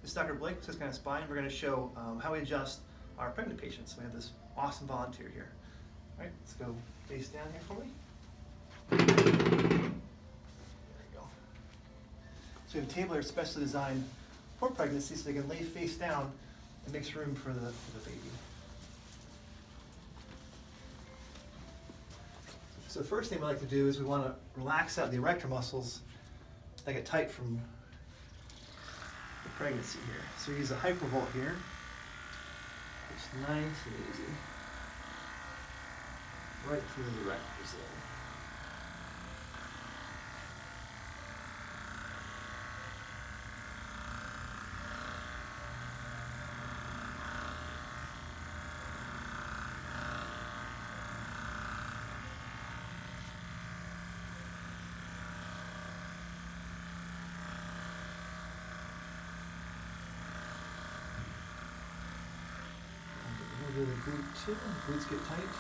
It's Dr. Blake, Cisco Kind of Spine. We're going to show how we adjust our pregnant patients. We have this awesome volunteer here. All right, let's go face down here for me. There you go. So we have a table here specially designed for pregnancy so they can lay face down and makes room for the baby. So the first thing we like to do is we want to relax out the erector muscles that get tight from the pregnancy here. So we use a hypervolt here. Just nice and easy. Right through the erectors there. Do the glute too. Glutes get tight.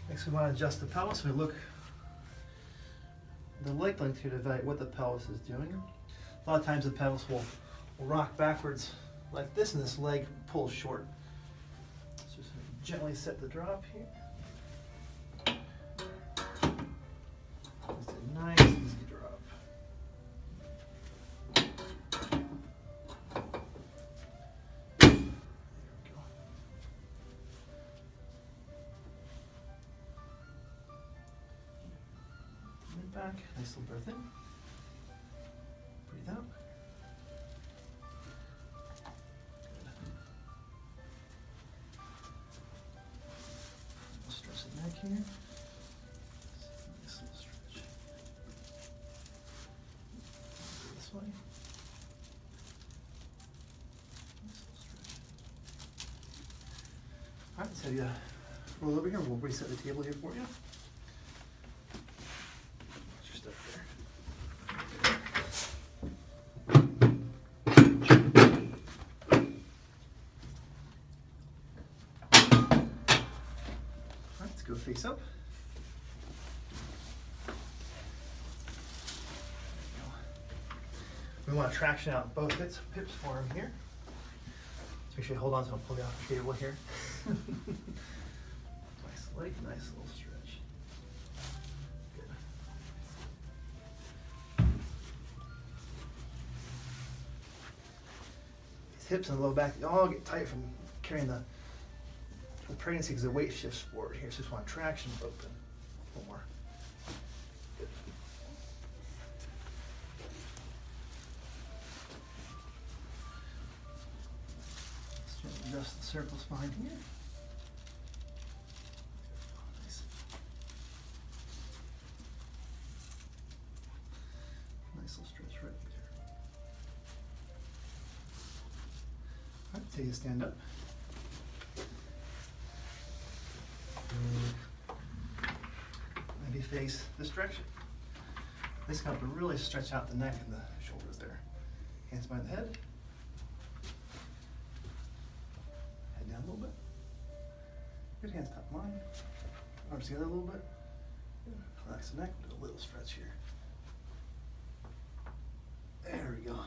Next, we want to adjust the pelvis. We look the leg length here to evaluate what the pelvis is doing. A lot of times the pelvis will rock backwards like this, and this leg pulls short. Just gently set the drop here. Just a nice, easy drop. There we go. Right back. Nice little breath in. Breathe out. Neck here. Nice little stretch. This way. Nice little stretch. All right, so you roll over here. We'll reset the table here for you. What's your step there? Let's go face up. We want to traction out both hips for him here. So make sure you hold on so I don't pull you off the table here. Nice leg, nice little stretch. Good. These hips and the low back, they all get tight from carrying the pregnancy because the weight shifts forward here, so just want traction open. One more. Good. Let's just adjust the cervical spine here. Nice. Nice little stretch right there. All right, take a stand up. Maybe face this direction. This can help to really stretch out the neck and the shoulders there. Hands behind the head. Head down a little bit. Good, hands top line. Arms together a little bit. Good. Relax the neck, do a little stretch here. There we go.